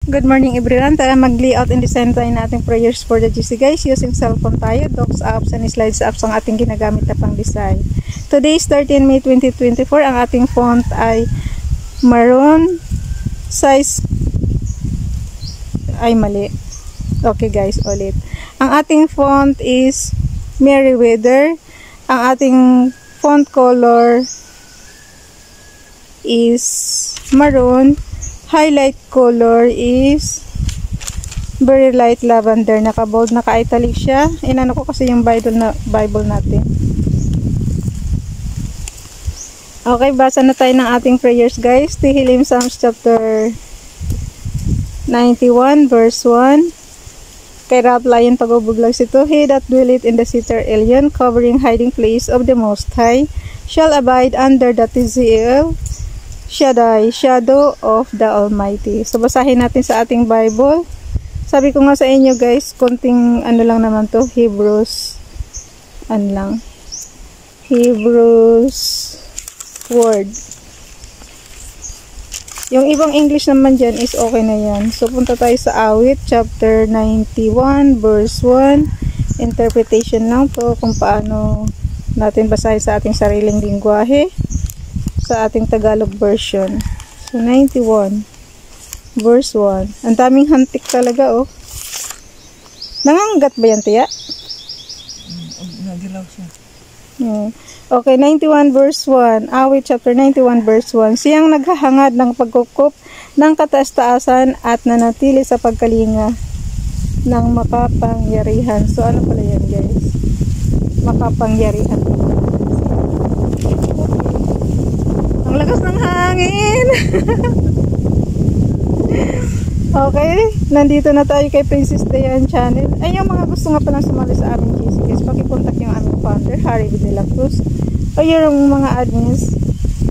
Good morning everyone. Tara mag-layout and design tayo na ating prayers for the GC guys. Using cellphone tayo, docs apps and slides apps ang ating ginagamit na pang design. Today is 13 May 2024. Ang ating font ay maroon. Size ay mali. Okay guys, ulit. Ang ating font is Merriweather. Ang ating font color is maroon. Highlight color is very light lavender. Naka-bold, naka-italic siya. Inano ko kasi yung Bible natin. Okay, basa na tayo ng ating prayers guys. Tehillim Psalms chapter 91 verse 1. Kay Ralph Lyon pag-ubuglag ito. He that dwelleth in the Sitar Elyon, covering hiding place of the Most High, shall abide under the Tziel Shaddai, shadow of the Almighty. So, basahin natin sa ating Bible. Sabi ko nga sa inyo guys, konting ano lang naman to, Hebrews word. Yung ibang English naman dyan is okay na yan. So, punta tayo sa Awit, chapter 91, verse 1. Interpretation lang to kung paano natin basahin sa ating sariling lingwahe. Sa ating Tagalog version. So, 91 verse 1. Ang daming hantik talaga, oh. Nangangagat ba yan, tiya? Nagilaw siya. Okay, 91 verse 1. Awit chapter 91 verse 1. Siyang naghahangad ng pagkukup ng kataas-taasan at nanatili sa pagkalinga ng makapangyarihan. So, ano pala yan, guys? Makapangyarihan. Ang lakas ng hangin. Okay, nandito na tayo kay Princess Dayan Channel. Ay, yung mga gusto nga palang sumali sa aming GCS, pakicontact yung aming founder, Harry de la Cruz. O yung mga admins,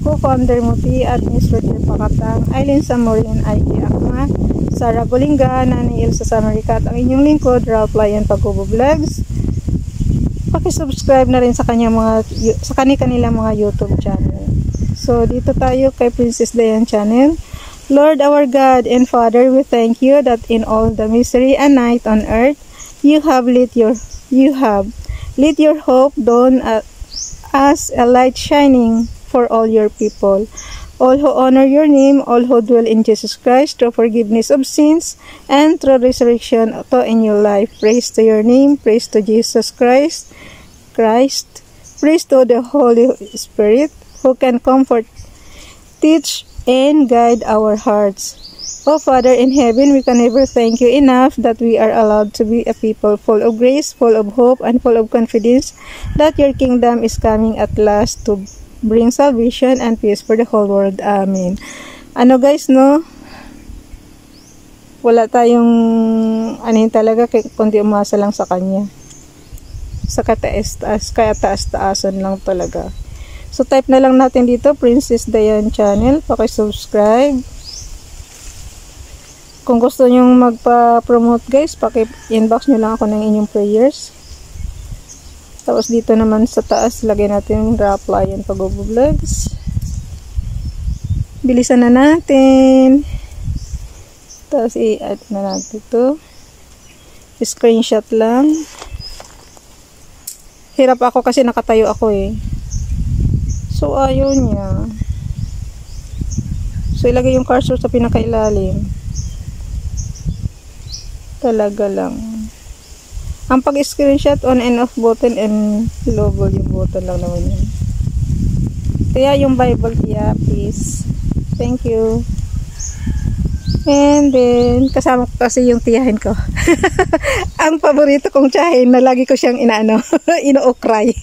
co-founder Muti, admins Roger Pakatang, Aileen Samorin, Aiki Akma, Sarah Golinga, Nani Ilsa Samaricat, ang inyong lingkod, Ralph Lyon Pag-Vlogs. Paki-subscribe na rin sa kanilang mga YouTube channel. So, dito tayo kay Princess Dayan Channel. Lord our God and Father, we thank you that in all the misery and night on earth, you have lit your hope dawn as a light shining for all your people. All who honor your name, all who dwell in Jesus Christ, through forgiveness of sins, and through resurrection to a new life. Praise to your name, praise to Jesus Christ, praise to the Holy Spirit, who can comfort, teach, and guide our hearts. Oh Father in heaven, we can never thank you enough that we are allowed to be a people full of grace, full of hope, and full of confidence that your kingdom is coming at last to bring salvation and peace for the whole world. Amen. Ano guys, no? Wala tayong anin talaga, kundi umasa lang sa Kanya. Sa kataas-taasan lang talaga. So, type na lang natin dito, Princess Dayan Channel. Paki-subscribe. Kung gusto nyong magpa-promote guys, paki-inbox nyo lang ako ng inyong prayers. Tapos dito naman sa taas, lagay natin Ralph Lyon Pag-Vlogs. Bilisan na natin. Tapos i-add na natin ito. Screenshot lang. Hirap ako kasi nakatayo ako eh. So, ayaw niya. So, ilagay yung cursor sa pinakailalim. Talaga lang. Ang pag-screenshot, on and off button and low volume button lang naman yun. Kaya yung Bible, tiya, please. Thank you. And then, kasama ko kasi yung tiyahin ko. Ang paborito kong tiyahin na lagi ko siyang ino-okray.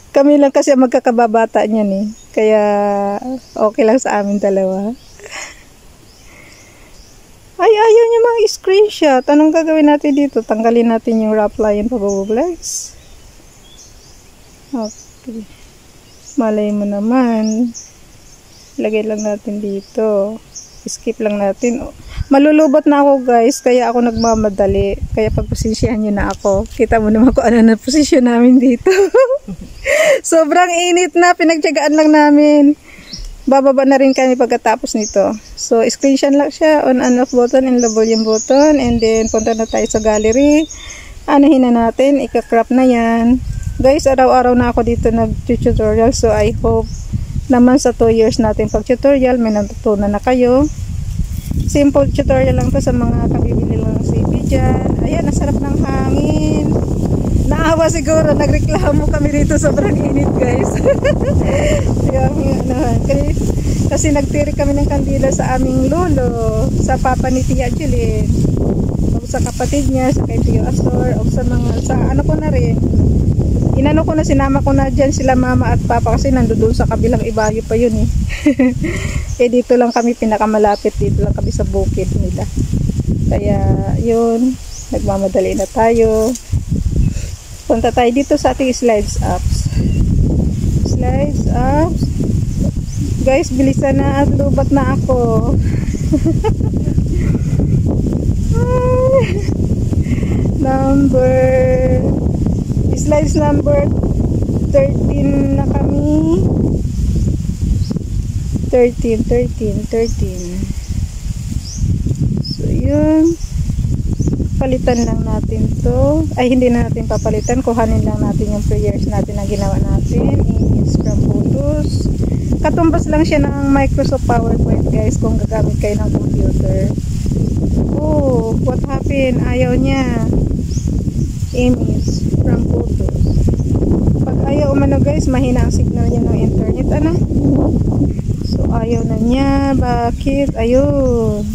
Kami lang kasi magkakababata niyan eh. Kaya okay lang sa amin dalawa. Ay, ayaw niya mga screenshot. Anong gagawin natin dito? Tanggalin natin yung Ralph Lyon Pag-Vlogs. Okay. Malay mo naman. Lagay lang natin dito. Skip lang natin. Malulubot na ako guys, kaya ako nagmamadali. Kaya pagposisyahan nyo na ako. Kita mo naman kung ano na posisyon namin dito. Sobrang init na, pinagtiyagaan lang namin. bababa na rin kami pagkatapos nito. So, screenshot lang siya, on and off button and the volume button, and then punta na tayo sa gallery. Anahin na natin, ika-crop na yan. Guys, araw-araw na ako dito nag-tutorial, so I hope naman sa 2 years natin pag-tutorial, may natutunan na kayo. Simple tutorial lang to sa mga kabibili lang CP dyan. Ayan, nasarap ng hangin. Naawa siguro, nagreklamo kami dito, sobrang init guys. Kasi nagtiri kami ng kandila sa aming lolo, sa papa ni Tia Julien, o sa kapatid niya, sa kay Tio Astor, o sa mga, sa ano ko na rin. Inano ko na, sinama ko na dyan sila mama at papa kasi nandoon sa kabilang ibayo pa yun eh. Eh dito lang kami pinakamalapit, dito lang kami sa bukid nila. Kaya yun, nagmamadali na tayo. Punta tayo dito sa ating slides apps. Slides apps. Guys, bilisan na at lubat na ako. Slides number 13 na kami. 13. So, yun. Palitan lang natin to. Ay, hindi na natin papalitan. Kuhanin lang natin yung prayers natin na ginawa natin. Scrum photos. Katumbas lang siya ng Microsoft PowerPoint, guys, kung gagamit kayo ng computer. Oh, what happened? Ayaw niya. Image from photos. Pag ayaw umano, guys, mahina ang signal niya ng internet. Ano? So, ayaw na niya. Bakit? Ayun.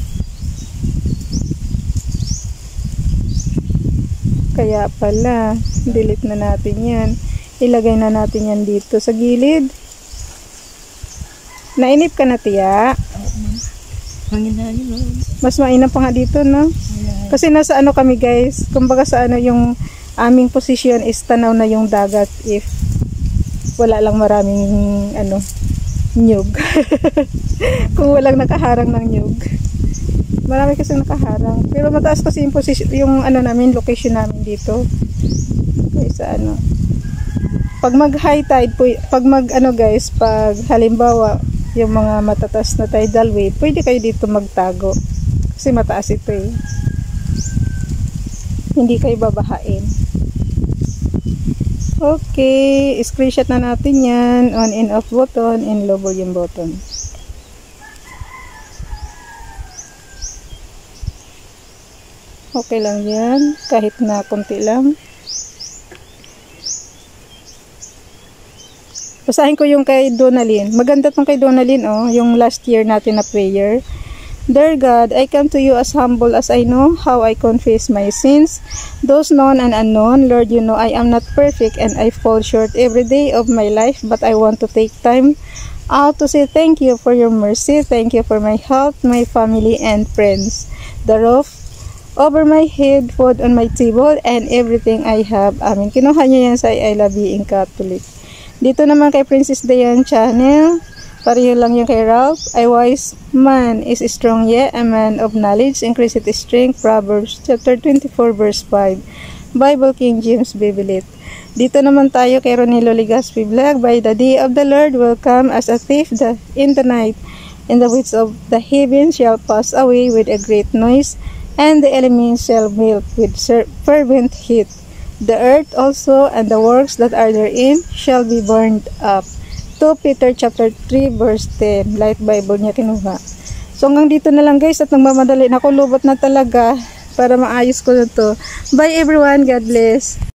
Kaya pala, delete na natin yan. Ilagay na natin yan dito sa gilid. Nainip ka na, Tia? Mas mainam pa nga dito, no? Kasi nasa ano kami, guys. Kumbaga sa ano, yung aming position is tanaw na yung dagat if wala lang maraming ano, nyug. Kung walang nakaharang ng nyug. Marami kasi nakaharang. Pero mataas kasi yung position, yung ano namin, location namin dito. Okay, sa ano. Pag mag high tide po, pag mag ano guys, pag halimbawa yung mga matataas na tidal wave, pwede kayo dito magtago. Kasi mataas ito eh. Hindi kayo babahain. Okay, screenshot na natin yan. On and off button and low volume button. Okay lang yan, kahit na konti lang. Basahin ko yung kay Donalyn. Maganda tong kay Donalyn, oh, yung last year natin na prayer. Dear God, I come to you as humble as I know how I confess my sins, those known and unknown. Lord, you know I am not perfect and I fall short every day of my life, but I want to take time out to say thank you for your mercy. Thank you for my health, my family, and friends. The roof over my head, food on my table, and everything I have. Amen. Kinuha niya yan sa I Love Being Catholic. Dito naman kay Princess Dayan Channel. Pareho lang yung kay Ralph. A wise man is strong, yea, a man of knowledge increaseth strength. Proverbs chapter 24 verse 5. Bible King James Bible. Dito naman tayo kay Ronilo Ligaspi Vlog. By the day of the Lord will come as a thief in the night, and the width of the heavens shall pass away with a great noise, and the elements shall melt with fervent heat. The earth also and the works that are therein shall be burned up. 2 Peter chapter 3 verse 10. Light Bible niya kinuha. So hanggang dito na lang guys, at nagmamadali na ako, lubot na talaga para maayos ko na to. Bye everyone, God bless.